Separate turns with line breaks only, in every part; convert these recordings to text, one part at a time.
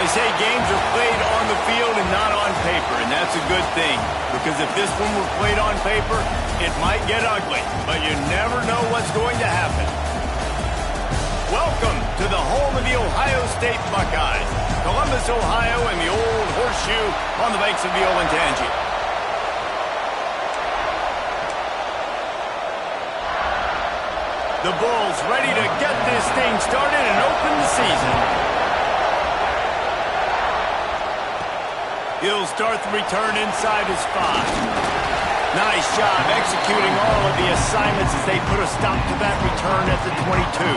say games are played on the field and not on paper, and that's a good thing. Because if this one were played on paper, it might get ugly. But you never know what's going to happen. Welcome to the home of the Ohio State Buckeyes, Columbus, Ohio, and the old horseshoe on the banks of the Olentangy. The Bulls ready to get this thing started and open the season. He'll start the return inside his 5. Nice job executing all of the assignments as they put a stop to that return at the 22.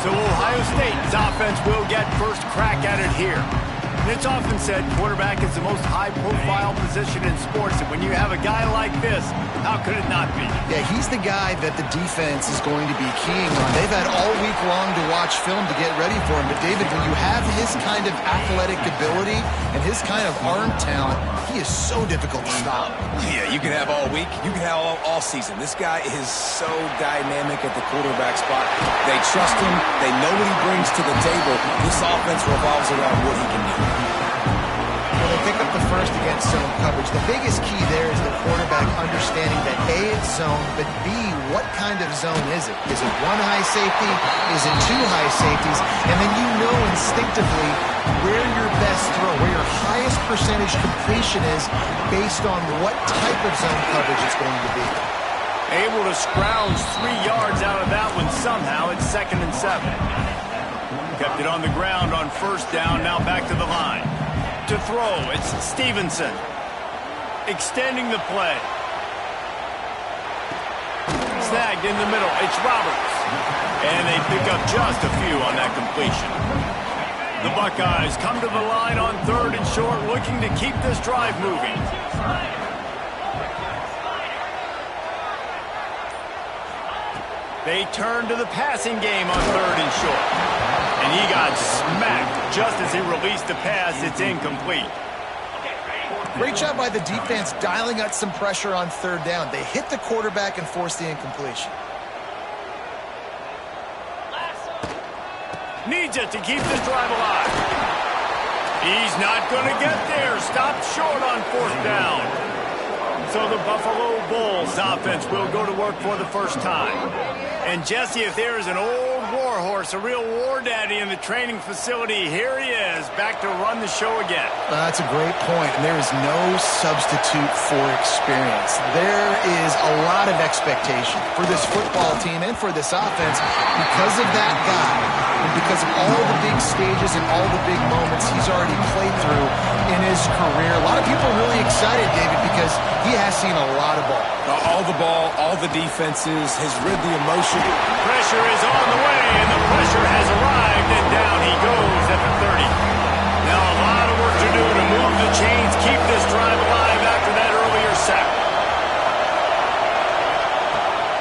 So Ohio State's offense will get first crack at it here. And it's often said quarterback is the most high-profile position in sports, and when you have a guy like this, how could it not be?
Yeah, he's the guy that the defense is going to be keying on. They've had all week long to watch film to get ready for him. But, David, when you have his kind of athletic ability and his kind of arm talent, he is so difficult to stop.
Yeah, you can have all week. You can have all season. This guy is so dynamic at the quarterback spot. They trust him. They know what he brings to the table. This offense revolves around what he can do.
When they pick up the first against zone coverage, the biggest key there is the quarterback understanding that A, it's zone, but B, what kind of zone is it? Is it one high safety? Is it two high safeties? And then you know instinctively where your best throw, where your highest percentage completion is based on what type of zone coverage it's going to be.
Able to scrounge 3 yards out of that one somehow. It's 2nd and 7. Kept it on the ground on first down, now back to the line. To throw, it's Stevenson. Extending the play. Snagged in the middle, it's Roberts. And they pick up just a few on that completion. The Buckeyes come to the line on 3rd and short, looking to keep this drive moving. They turn to the passing game on 3rd and short. And he got smacked just as he released the pass. It's incomplete.
Great job by the defense dialing up some pressure on 3rd down. They hit the quarterback and forced the incompletion.
Needs it to keep this drive alive. He's not going to get there. Stopped short on 4th down. So the Buffalo Bulls offense will go to work for the first time. And Jesse, if there is an old war horse, a real war daddy in the training facility, here he is, back to run the show again.
That's a great point, and there is no substitute for experience. There is a lot of expectation for this football team and for this offense because of that guy and because of all the big stages and all the big moments he's already played through in his career. A lot of people are really excited, David, because he has seen a lot of ball.
All the ball, all the defenses, has rid the emotion.
Pressure is on the way, and the pressure has arrived, and down he goes at the 30. Now a lot of work to do to move the chains, keep this drive alive after that earlier sack.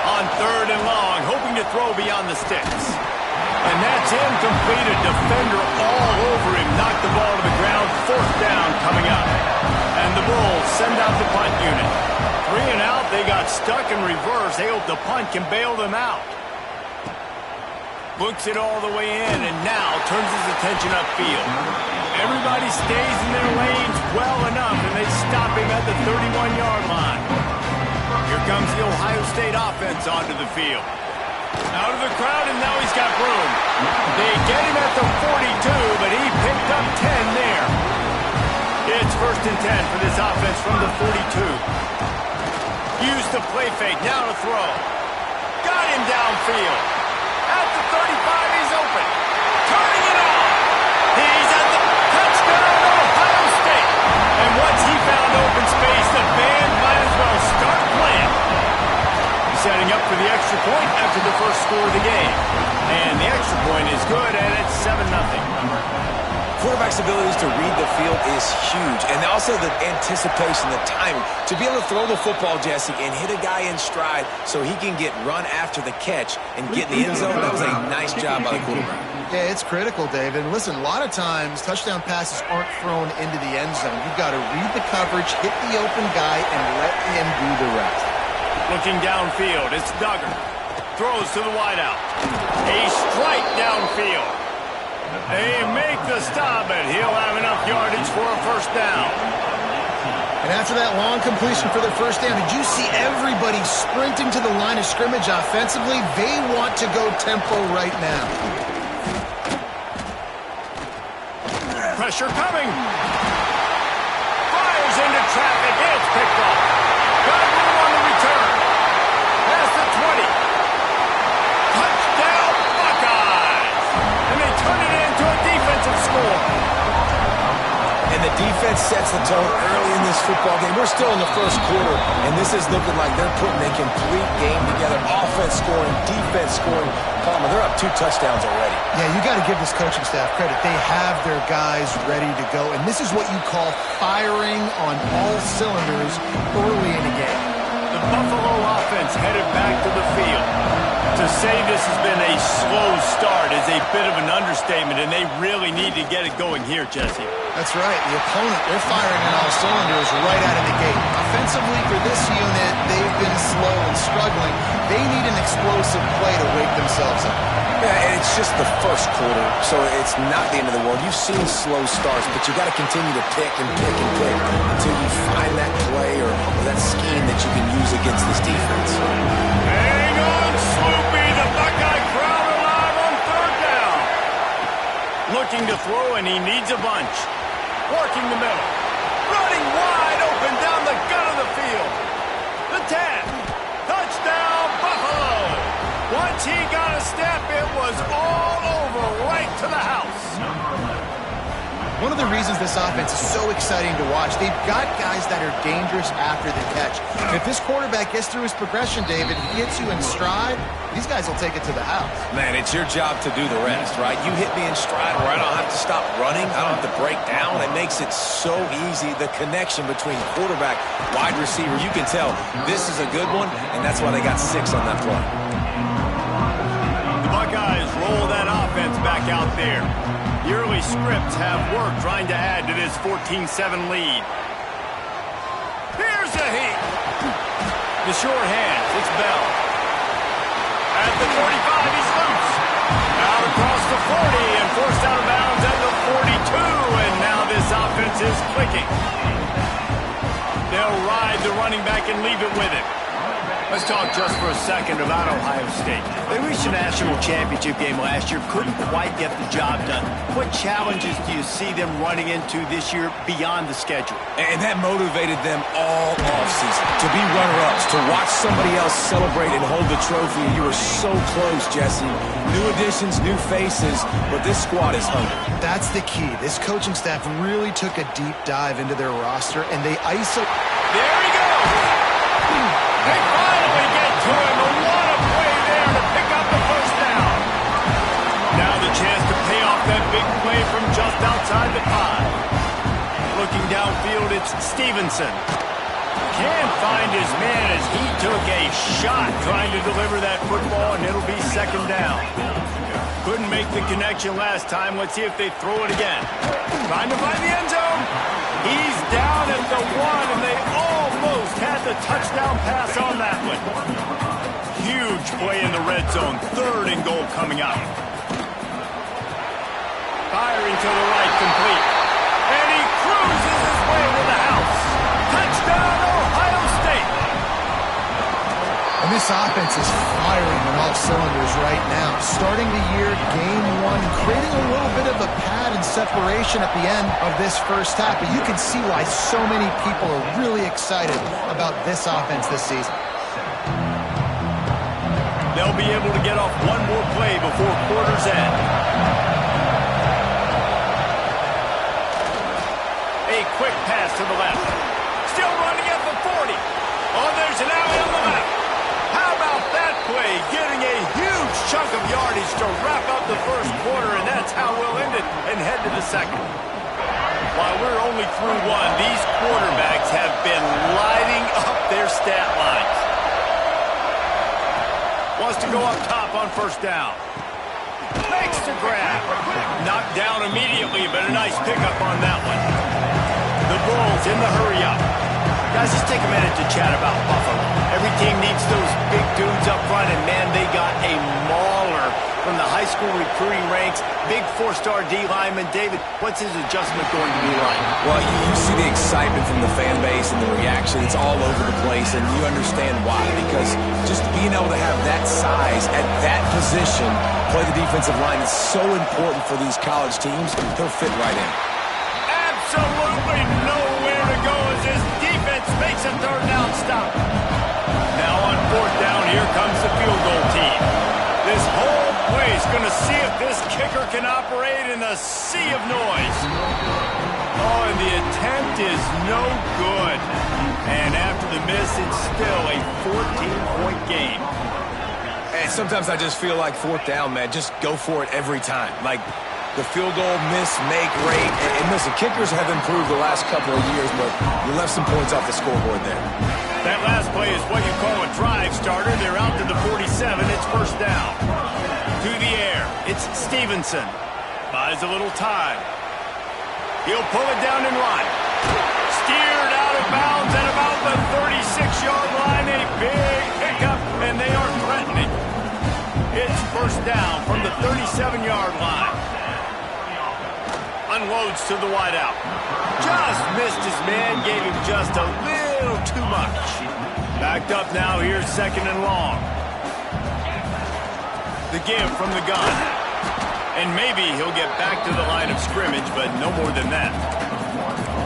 On 3rd and long, hoping to throw beyond the sticks. And that's incomplete. A defender all over him. Knocked the ball to the ground. 4th down coming up. And the Bulls send out the punt unit. 3 and out. They got stuck in reverse. They hope the punt can bail them out. Books it all the way in and now turns his attention upfield. Everybody stays in their lanes well enough, and they stop him at the 31-yard line. Here comes the Ohio State offense onto the field. Out of the crowd, and now he's got room. They get him at the 42, but he picked up 10 there. It's 1st and 10 for this offense from the 42. Use the play fake, now to throw. Got him downfield. At the 35, he's open. Turning it on. He's at the touchdown, Ohio State. And once he found open space, the band might as well start playing. He's setting up for the extra point after the first score of the game. And the extra point is good, and it's 7-0.
Quarterback's abilities to read the field is huge. And also the anticipation, the timing. To be able to throw the football, Jesse, and hit a guy in stride so he can get run after the catch and get in the end zone, that was a nice job by the quarterback.
Yeah, it's critical, David. And listen, a lot of times touchdown passes aren't thrown into the end zone. You've got to read the coverage, hit the open guy, and let him do the rest.
Looking downfield, it's Duggar. Throws to the wideout. A strike downfield. They make the stop, and he'll have enough yardage for a first down.
And after that long completion for their first down, did you see everybody sprinting to the line of scrimmage offensively? They want to go tempo right now.
Pressure coming. Fires into traffic. It's picked off. Got room on the return. Past the 20. Touchdown, Buckeyes. And they turn it into a defensive score.
And the defense sets the tone early in this football game. We're still in the first quarter, and this is looking like they're putting a complete game together. Offense scoring, defense scoring. Palmer, they're up 2 touchdowns already.
Yeah, you got to give this coaching staff credit. They have their guys ready to go, and this is what you call firing on all cylinders early in a game.
The Buffalo offense headed back to the field. To say this has been a slow start is a bit of an understatement, and they really need to get it going here, Jesse.
That's right. The opponent, they're firing on all cylinders right out of the gate. Offensively for this unit, they've been slow and struggling. They need an explosive play to wake themselves up.
Yeah, and it's just the first quarter, so it's not the end of the world. You've seen slow starts, but you got to continue to pick and pick and pick until you find that play or that scheme that you can use against this defense.
Hang on, Sloopy. The Buckeye crowd alive on third down. Looking to throw, and he needs a bunch. Working the middle. Running wide open down the gut of the field. The 10. Touchdown, Buffalo. Once he got a step, it was all over right to the house.
One of the reasons this offense is so exciting to watch, they've got guys that are dangerous after the catch. And if this quarterback gets through his progression, David, he hits you in stride, these guys will take it to the house.
Man, it's your job to do the rest, right? You hit me in stride where I don't have to stop running. I don't have to break down. It makes it so easy. The connection between quarterback, wide receiver, you can tell this is a good one, and that's why they got 6 on that play.
The Buckeyes roll that offense back out there. The early scripts have worked trying to add to this 14-7 lead. Here's a heat. The short hands, it's Bell. At the 45, he's loose. Out across the 40 and forced out of bounds at the 42, and now this offense is clicking. They'll ride the running back and leave it with him. Let's talk just for a second about Ohio State. They reached a national championship game last year, couldn't quite get the job done. What challenges do you see them running into this year beyond the schedule?
And that motivated them all offseason to be runner-ups, to watch somebody else celebrate and hold the trophy. You were so close, Jesse. New additions, new faces, but this squad is hungry.
That's the key. This coaching staff really took a deep dive into their roster, and they isolate.
There he goes! They finally get to him, and what a play there to pick up the first down. Now the chance to pay off that big play from just outside the 5. Looking downfield, it's Stevenson. Can't find his man as he took a shot trying to deliver that football, and it'll be second down. Couldn't make the connection last time. Let's see if they throw it again. Trying to find the end zone. He's down at the 1, and they almost had the touchdown pass on that one. Huge play in the red zone. 3rd and goal coming up. Firing to the right, complete. And he cruises his way to the house. Touchdown, Ohio State.
And this offense is firing on all cylinders right now. Starting the year, game 1, creating a little bit of a pad and separation at the end of this first half. But you can see why so many people are really excited about this offense this season.
They'll be able to get off one more play before quarter's end. A quick pass to the left. Still running at the 40. Oh, there's an alley on the left. How about that play? Getting a huge chunk of yardage to wrap up the first quarter, and that's how we'll end it and head to the second. While we're only through 1, these quarterbacks have been lighting up their stat lines. Wants to go up top on first down. Makes the grab. Knocked down immediately, but a nice pickup on that one. The Bulls in the hurry-up. Guys, just take a minute to chat about Buffalo. Every team needs those big dudes up front, and man, they got a mauler from the high school recruiting ranks, big four-star D lineman. David, what's his adjustment going to be like?
Well, you see the excitement from the fan base and the reaction. It's all over the place, and you understand why. Because just being able to have that size at that position, play the defensive line, is so important for these college teams. He'll fit right in.
Absolutely nowhere to go as his defense makes a third down stop. Now on fourth down, here comes the field goal team. This whole place going to see if this kicker can operate in a sea of noise. Oh, and the attempt is no good. And after the miss, it's still a 14-point game.
And sometimes I just feel like fourth down, man, just go for it every time. Like, the field goal miss, make rate. And listen, kickers have improved the last couple of years, but you left some points off the scoreboard there.
That last play is what you call a drive starter. They're out to the 47. It's first down. To the air. It's Stevenson. Buys a little time. He'll pull it down and run. Steered out of bounds at about the 36-yard line. A big pickup, and they are threatening. It's first down from the 37-yard line. Unloads to the wideout. Just missed his man, gave him just a little too much. Backed up now, here's second and long. The give from the gun. And maybe he'll get back to the line of scrimmage, but no more than that.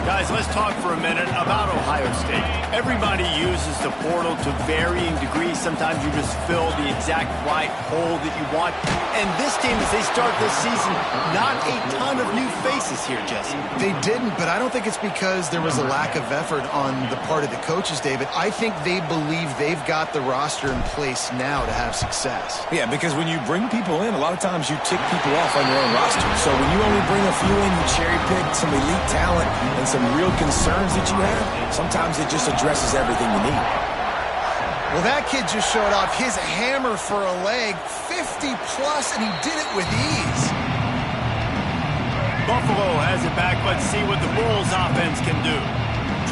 Guys, let's talk for a minute about Ohio State. Everybody uses the portal to varying degrees. Sometimes you just fill the exact right hole that you want. And this team, as they start this season, not a ton of new faces here, Jesse.
They didn't, but I don't think it's because there was a lack of effort on the part of the coaches, David. I think they believe they've got the roster in place now to have success.
Yeah, because when you bring people in, a lot of times you tick people off on your own roster. So when you only bring a few in, you cherry-pick some elite talent and some real concerns that you have, sometimes it just addresses everything you need.
Well, that kid just showed off his hammer for a leg, 50-plus, and he did it with ease.
Buffalo has it back. Let's see what the Bulls offense can do.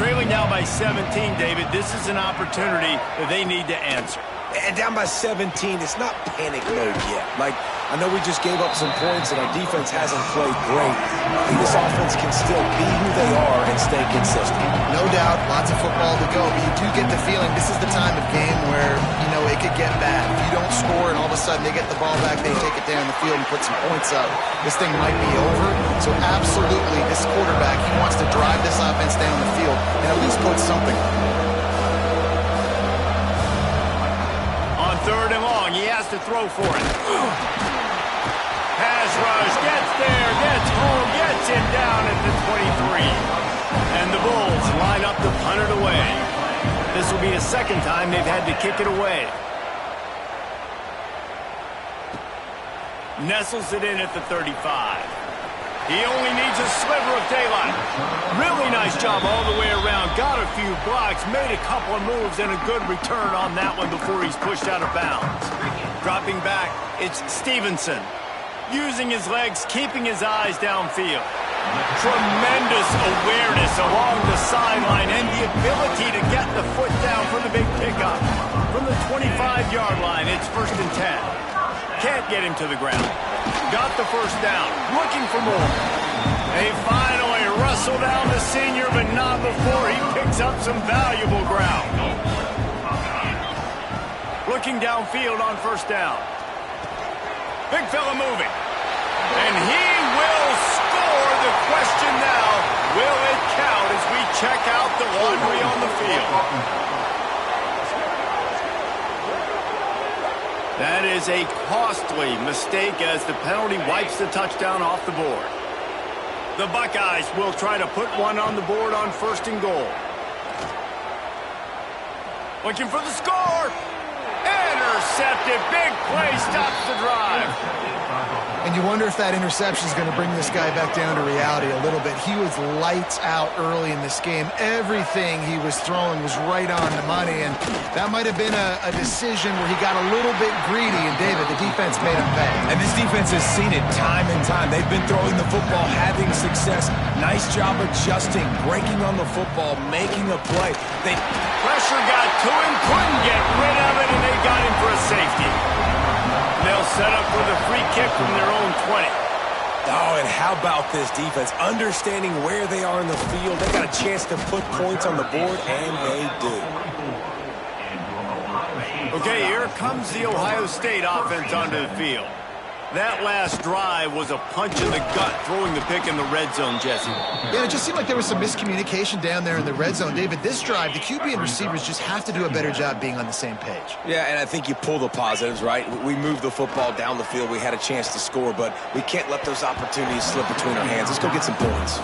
Trailing now by 17, David. This is an opportunity that they need to answer.
And down by 17, it's not panic mode yet. Like, I know we just gave up some points and our defense hasn't played great. I think this offense can still be who they are and stay consistent.
No doubt, lots of football to go, but you do get the feeling this is the time of game where, you know, it could get bad. If you don't score and all of a sudden they get the ball back, they take it down the field and put some points up, this thing might be over. So absolutely, this quarterback, he wants to drive this offense down the field and at least put something on.
Third and long, he has to throw for it. Pass rush, gets there, gets home, gets him down at the 23. And the Bulls line up to punt it away. This will be the second time they've had to kick it away. Nestles it in at the 35. He only needs a sliver of daylight. Really nice job all the way around. Got a few blocks, made a couple of moves, and a good return on that one before he's pushed out of bounds. Dropping back, it's Stevenson. Using his legs, keeping his eyes downfield. Tremendous awareness along the sideline and the ability to get the foot down for the big pickup. From the 25-yard line, it's first and 10. Can't get him to the ground. Got the first down. Looking for more. They finally wrestle down the senior, but not before he picks up some valuable ground. Looking downfield on first down. Big fella moving. And he will score. The question now, will it count as we check out the laundry on the field? That is a costly mistake as the penalty wipes the touchdown off the board. The Buckeyes will try to put one on the board on first and goal. Looking for the score. Intercepted. Big play stops the drive.
And you wonder if that interception is going to bring this guy back down to reality a little bit. He was lights out early in this game. Everything he was throwing was right on the money, and that might have been a decision where he got a little bit greedy, and David, the defense made him pay.
And this defense has seen it time and time. They've been throwing the football, having success. Nice job adjusting, breaking on the football, making a play.
Pressure got to him, couldn't get rid of it, and they got him for a safety. They'll set up for the free kick from their own 20.
Oh, and how about this defense? Understanding where they are in the field. They got a chance to put points on the board, and they do.
Okay, here comes the Ohio State offense onto the field. That last drive was a punch in the gut, throwing the pick in the red zone, Jesse.
Yeah, it just seemed like there was some miscommunication down there in the red zone. David, this drive, the QB and receivers just have to do a better job being on the same page.
Yeah, and I think you pull the positives, right? We moved the football down the field. We had a chance to score, but we can't let those opportunities slip between our hands. Let's go get some points.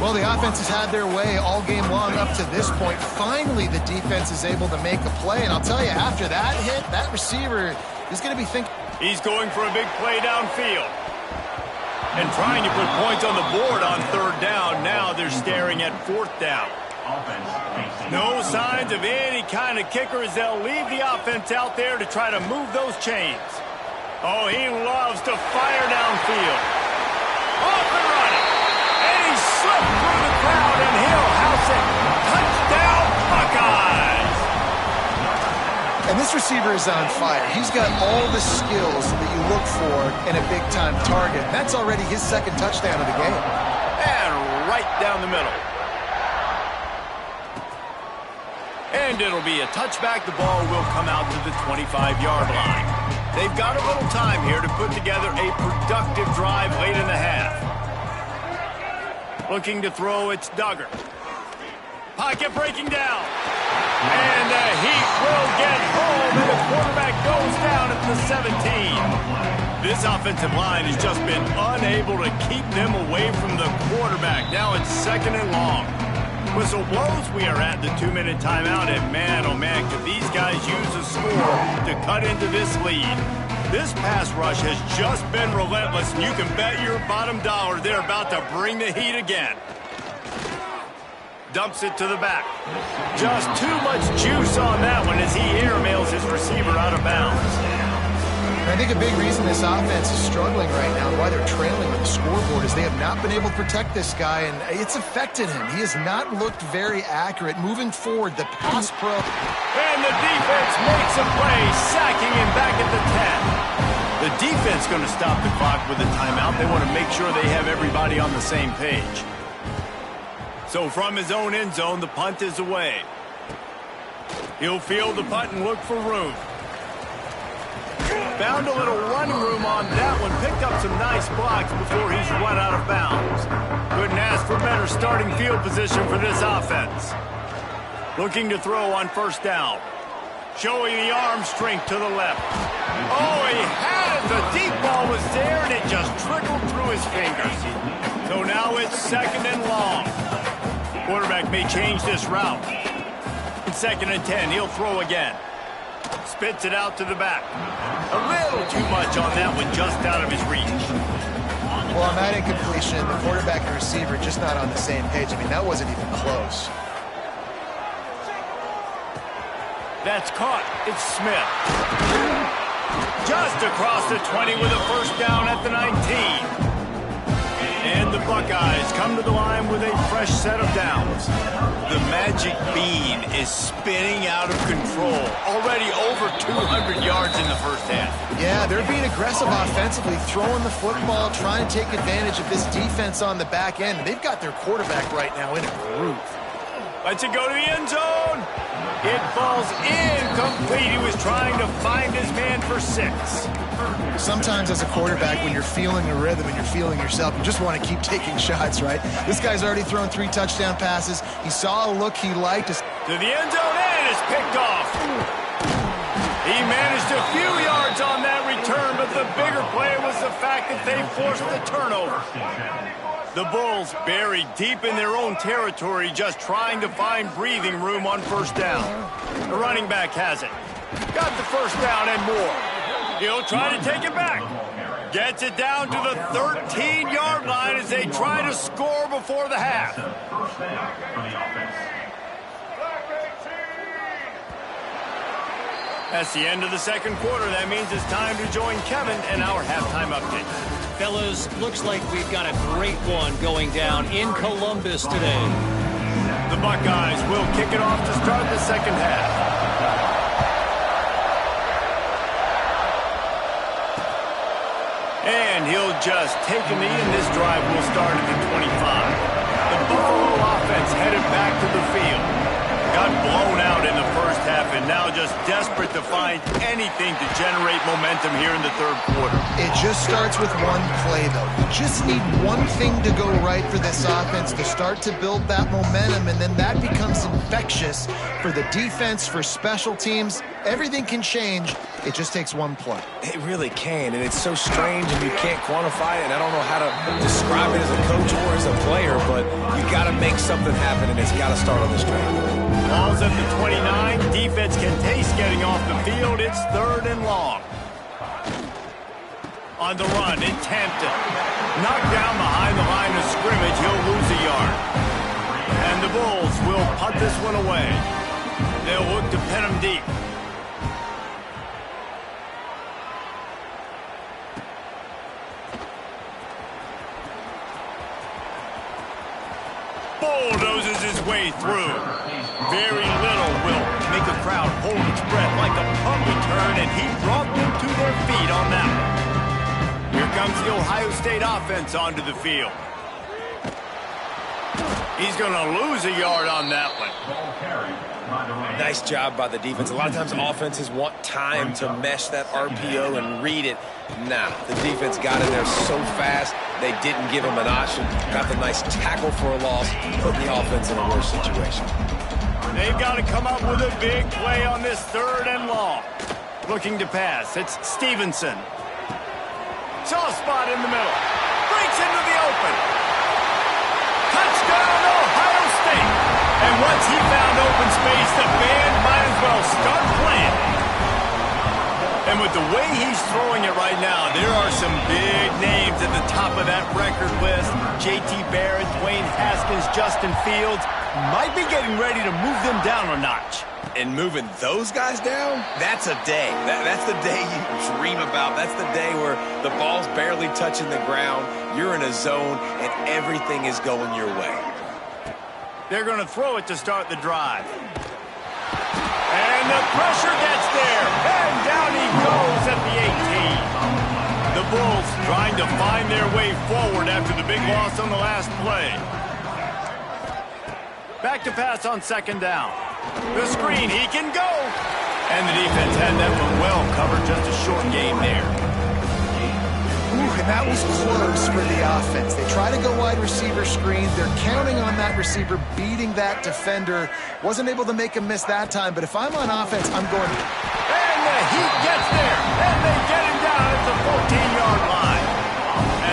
Well, the offense has had their way all game long up to this point. Finally, the defense is able to make a play, and I'll tell you, after that hit, that receiver is going to be thinking.
He's going for a big play downfield. And trying to put points on the board on third down. Now they're staring at fourth down. No signs of any kind of kicker as they'll leave the offense out there to try to move those chains. Oh, he loves to fire downfield. Off and running. And he slipped through the crowd, and he'll house it. Touchdown, Buckeyes.
And this receiver is on fire. He's got all the skills that you look for in a big-time target. That's already his second touchdown of the game.
And right down the middle. And it'll be a touchback. The ball will come out to the 25-yard line. They've got a little time here to put together a productive drive late in the half. Looking to throw, it's Duggar. Pocket breaking down. And the Heat will get home, and the quarterback goes down at the 17. This offensive line has just been unable to keep them away from the quarterback. Now it's second and long. Whistle blows, we are at the 2-minute timeout, and man, oh man, could these guys use a score to cut into this lead. This pass rush has just been relentless, and you can bet your bottom dollar they're about to bring the heat again. Dumps it to the back. Just too much juice on that one as he airmails his receiver out of bounds.
I think a big reason this offense is struggling right now and why they're trailing on the scoreboard is they have not been able to protect this guy, and it's affected him. He has not looked very accurate. Moving forward, the pass pro.
And the defense makes a play, sacking him back at the 10. The defense going to stop the clock with a timeout. They want to make sure they have everybody on the same page. So from his own end zone, the punt is away. He'll field the punt and look for room. Found a little running room on that one. Picked up some nice blocks before he's run out of bounds. Couldn't ask for better starting field position for this offense. Looking to throw on first down. Showing the arm strength to the left. Oh, he had it. The deep ball was there, and it just trickled through his fingers. So now it's second and long. Quarterback may change this route. Second and 10, he'll throw again. Spits it out to the back. A little too much on that one, just out of his reach.
Well, on that incompletion, the quarterback and receiver just not on the same page. I mean, that wasn't even close.
That's caught. It's Smith. Just across the 20 with a first down at the 19. And the Buckeyes come to the line with a fresh set of downs. The magic bean is spinning out of control. Already over 200 yards in the first half.
Yeah, they're being aggressive offensively, throwing the football, trying to take advantage of this defense on the back end. They've got their quarterback right now in a groove.
Lets it go to the end zone. It falls incomplete. He was trying to find his man for 6.
Sometimes as a quarterback, when you're feeling the rhythm and you're feeling yourself, you just want to keep taking shots, right? This guy's already thrown 3 touchdown passes. He saw a look he liked.
To the end zone, and it's picked off. He managed a few yards on that return, but the bigger play was the fact that they forced the turnover. The Bulls buried deep in their own territory, just trying to find breathing room on first down. The running back has it. Got the first down and more. He'll try to take it back. Gets it down to the 13-yard line as they try to score before the half. That's the end of the second quarter. That means it's time to join Kevin in our halftime update.
Fellas, looks like we've got a great one going down in Columbus today.
The Buckeyes will kick it off to start the second half. he'll just take a knee, and this drive will start at the 25. The Buffalo offense headed back to the field. Got blown out in the first half and now just desperate to find anything to generate momentum here in the third quarter.
It just starts with one play, though. You just need one thing to go right for this offense to start to build that momentum, and then that becomes infectious for the defense, for special teams. Everything can change. It just takes one play.
It really can, and it's so strange and you can't quantify it, and I don't know how to describe it as a coach or as a player, but you got to make something happen, and it's got to start on this drive.
Ball's at the 29. Defense can taste getting off the field. It's 3rd and long. On the run, it's Hampton. Knocked down behind the line of scrimmage. He'll lose a yard. And the Bulls will punt this one away. They'll look to pin him deep. Bulldozes his way through. Very little will make a crowd hold its breath like a punt return, and he brought them to their feet on that one. Here comes the Ohio State offense onto the field. He's going to lose a yard on that one.
Nice job by the defense. A lot of times offenses want time to mesh that RPO and read it. Nah, the defense got in there so fast, they didn't give him an option. Got the nice tackle for a loss, putting the offense in a worse situation.
They've got to come up with a big play on this 3rd and long. Looking to pass. It's Stevenson. Soft spot in the middle. Breaks into the open. Touchdown, Ohio State. And once he found open space, the band might as well start playing. And with the way he's throwing it right now, there are some big names at the top of that record list. J.T. Barrett, Dwayne Haskins, Justin Fields might be getting ready to move them down a notch.
And moving those guys down, that's a day. That's the day you dream about. That's the day where the ball's barely touching the ground, you're in a zone, and everything is going your way.
They're going to throw it to start the drive. And the pressure gets there. And down he goes at the 18. The Bulls trying to find their way forward after the big loss on the last play. Back to pass on 2nd down. The screen, he can go. And the defense had that one well covered, just a short game there.
Ooh, and that was close for the offense. They try to go wide receiver screen. They're counting on that receiver beating that defender. Wasn't able to make him miss that time, but if I'm on offense, I'm going.
And the Heat gets there, and they get him down at the 14-yard line.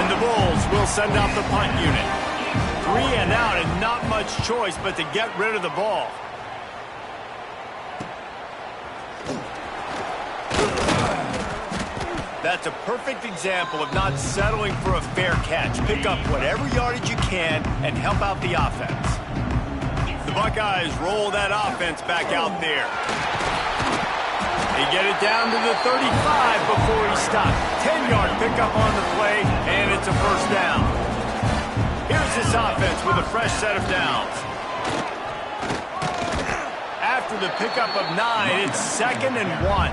And the Bulls will send out the punt unit. 3 and out, and not much choice but to get rid of the ball. That's a perfect example of not settling for a fair catch. Pick up whatever yardage you can and help out the offense. The Buckeyes roll that offense back out there. They get it down to the 35 before he stopped. 10-yard pickup on the play, and it's a 1st down. Here's this offense with a fresh set of downs. After the pickup of 9, it's 2nd and 1.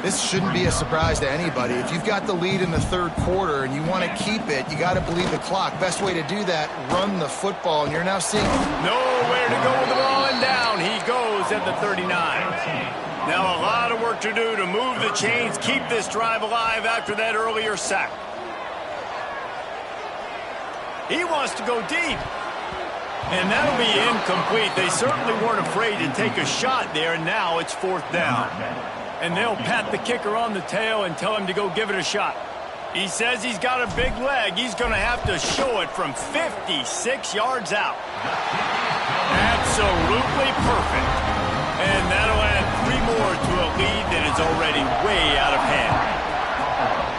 This shouldn't be a surprise to anybody. If you've got the lead in the 3rd quarter and you want to keep it, you got to bleed the clock. Best way to do that, run the football, and you're now seeing
nowhere to go with the ball, and down he goes at the 39. Now a lot of work to do to move the chains, keep this drive alive after that earlier sack. He wants to go deep. And that'll be incomplete. They certainly weren't afraid to take a shot there, and now it's 4th down. And they'll pat the kicker on the tail and tell him to go give it a shot. He says he's got a big leg. He's going to have to show it from 56 yards out. Absolutely perfect. And that'll add 3 more to a lead that is already way out of hand.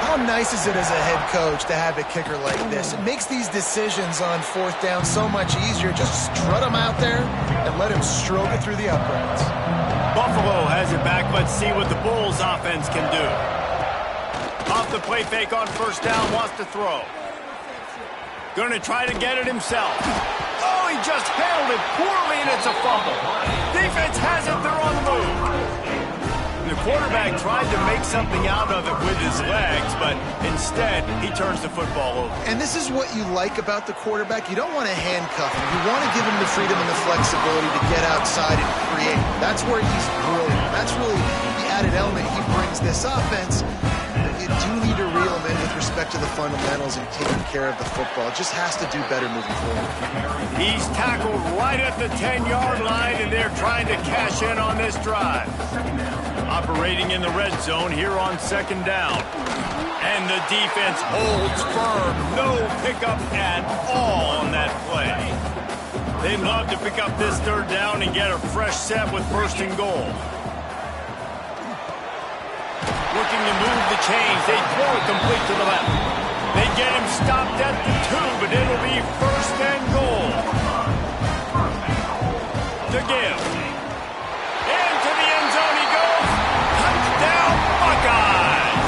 How nice is it as a head coach to have a kicker like this? It makes these decisions on 4th down so much easier. Just strut him out there and let him stroke it through the uprights.
Buffalo has it back. Let's see what the Bulls offense can do. Off the play fake on 1st down, wants to throw. Going to try to get it himself. Oh, he just handled it poorly, and it's a fumble. Defense has it. They're on the move. And the quarterback tried to make something out of it with his legs, but instead, he turns the football over.
And this is what you like about the quarterback. You don't want to handcuff him. You want to give him the freedom and the flexibility to get outside and create. That's where he's brilliant. That's really the added element he brings this offense. You do need to reel him in with respect to the fundamentals and taking care of the football. It just has to do better moving forward.
He's tackled right at the 10-yard line, and they're trying to cash in on this drive. Operating in the red zone here on second down. And the defense holds firm. No pickup at all on that play. They'd love to pick up this third down and get a fresh set with first and goal. Looking to move the chains. They throw it complete to the left. They get him stopped at the 2, but it'll be first and goal. To give. Into the end zone he goes. Touchdown, Buckeyes!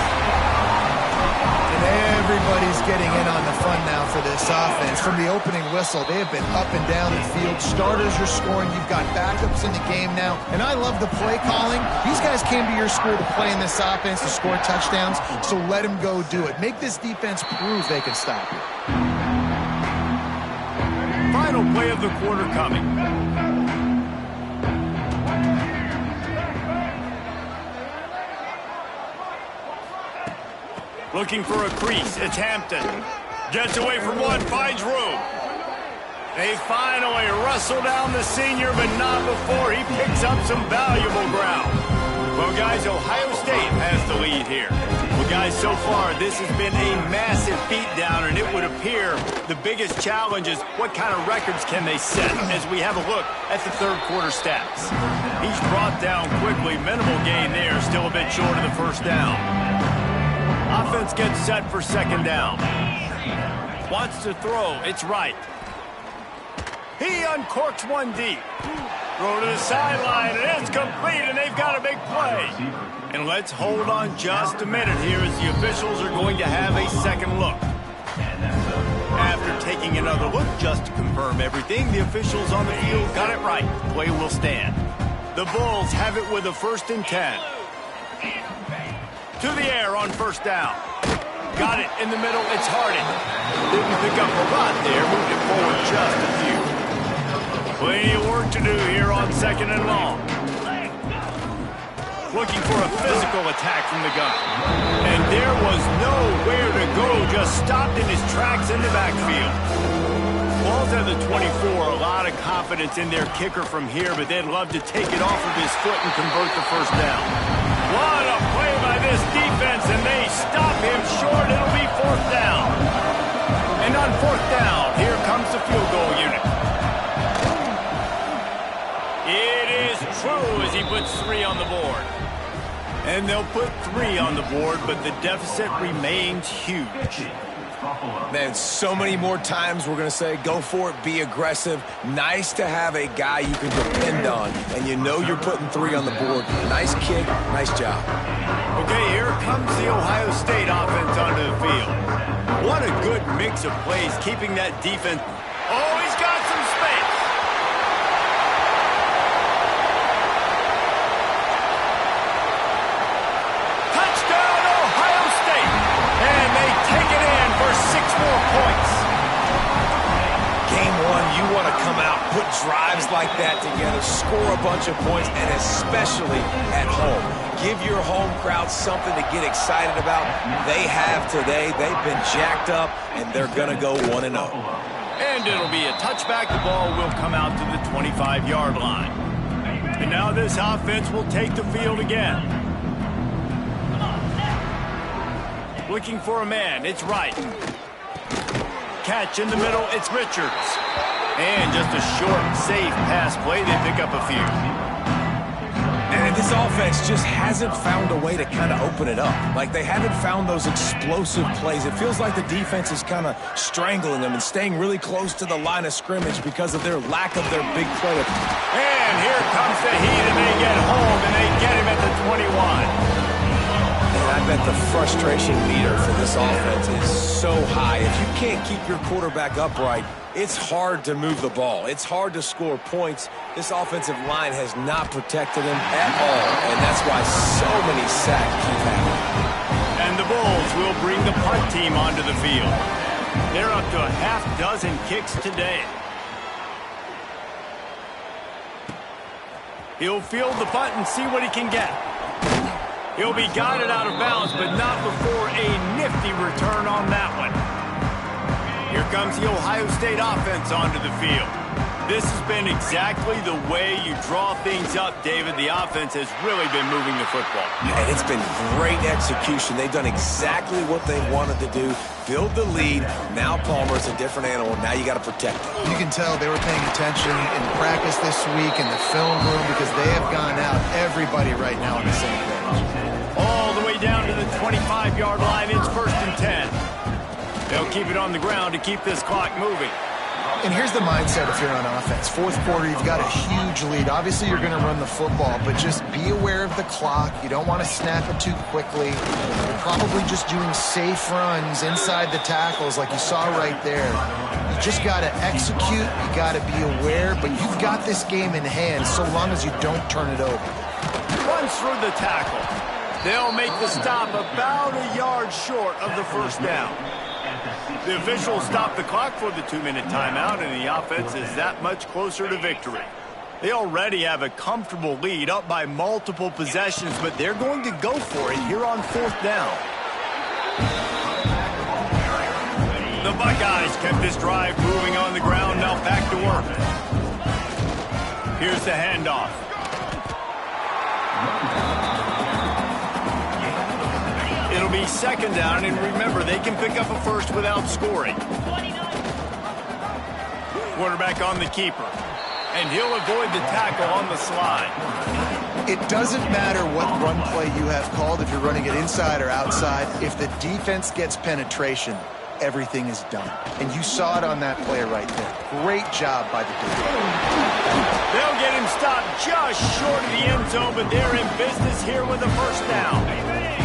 And everybody's getting in on the fun now for this offense. From the opening whistle, they have been up and down the field. Starters are scoring. You've got backups in the game now. And I love the play calling. These guys came to your school to play in this offense to score touchdowns, so let them go do it. Make this defense prove they can stop you.
Final play of the quarter coming. Looking for a crease. It's Hampton. Gets away from one, finds room. They finally wrestle down the senior, but not before he picks up some valuable ground. Well, guys, Ohio State has the lead here. Well, guys, so far, this has been a massive beatdown, and it would appear the biggest challenge is what kind of records can they set as we have a look at the third quarter stats. He's brought down quickly. Minimal gain there, still a bit short of the first down. Offense gets set for second down. Wants to throw. It's right. He uncorks one deep. Throw to the sideline, and it's complete, and they've got a big play. And let's hold on just a minute here as the officials are going to have a second look. After taking another look just to confirm everything, the officials on the field got it right. Play will stand. The Bulls have it with a 1st and 10. To the air on first down. Got it in the middle. It's Harding. Didn't pick up a lot there. Moved it forward just a few. Plenty of work to do here on second and long. Looking for a physical attack from the gun. And there was nowhere to go. Just stopped in his tracks in the backfield. Ball's at the 24. A lot of confidence in their kicker from here, but they'd love to take it off of his foot and convert the first down. What a play by this defense, and they stop him short. It'll be fourth down. And on fourth down, here comes the field goal unit. It is true as he puts 3 on the board. And they'll put 3 on the board, but the deficit remains huge.
Man, so many more times we're going to say, go for it, be aggressive. Nice to have a guy you can depend on, and you know you're putting 3 on the board. Nice kick, nice job.
Okay, here comes the Ohio State offense onto the field. What a good mix of plays, keeping that defense. Oh, he's got some space. Touchdown, Ohio State. And they take it in for 6 more points.
Game 1, you want to come out, put drives like that together, score a bunch of points, and especially at home. Give your home crowd something to get excited about. They have today. They've been jacked up, and they're going to go 1-0.
And it'll be a touchback. The ball will come out to the 25-yard line. And now this offense will take the field again. Looking for a man. It's right. Catch in the middle. It's Richards. And just a short, safe pass play. They pick up a few.
And this offense just hasn't found a way to kind of open it up. Like, they haven't found those explosive plays. It feels like the defense is kind of strangling them and staying really close to the line of scrimmage because of their lack of their big play.
And here comes the heat, and they get home, and they get him at the 21.
And I bet the frustration meter for this offense is so high. If you can't keep your quarterback upright, it's hard to move the ball. It's hard to score points. This offensive line has not protected him at all, and that's why so many sacks keep happening.
And the Bulls will bring the punt team onto the field. They're up to a half dozen kicks today. He'll field the punt and see what he can get. He'll be guided out of bounds, but not before a nifty return on that one. Here comes the Ohio State offense onto the field. This has been exactly the way you draw things up, David. The offense has really been moving the football.
And it's been great execution. They've done exactly what they wanted to do. Build the lead. Now Palmer's a different animal. Now you got to protect him.
You can tell they were paying attention in practice this week in the film room because they have gone out, everybody right now on the same page.
All the way down to the 25-yard line. It's 1st and 10. They'll keep it on the ground to keep this clock moving.
And here's the mindset if you're on offense. Fourth quarter, you've got a huge lead. Obviously, you're going to run the football, but just be aware of the clock. You don't want to snap it too quickly. You're probably just doing safe runs inside the tackles like you saw right there. You just got to execute. You got to be aware, but you've got this game in hand so long as you don't turn it over.
Runs through the tackle. They'll make the stop about a yard short of the first down. The officials stop the clock for the 2-minute timeout, and the offense is that much closer to victory. They already have a comfortable lead, up by multiple possessions, but they're going to go for it here on 4th down. The Buckeyes kept this drive moving on the ground, now back to work. Here's the handoff. It'll be 2nd down, and remember, they can pick up a first without scoring. Quarterback on the keeper, and he'll avoid the tackle on the slide.
It doesn't matter what run play you have called, if you're running it inside or outside. If the defense gets penetration, everything is done. And you saw it on that play right there. Great job by the defense.
They'll get him stopped just short of the end zone, but they're in business here with a 1st down.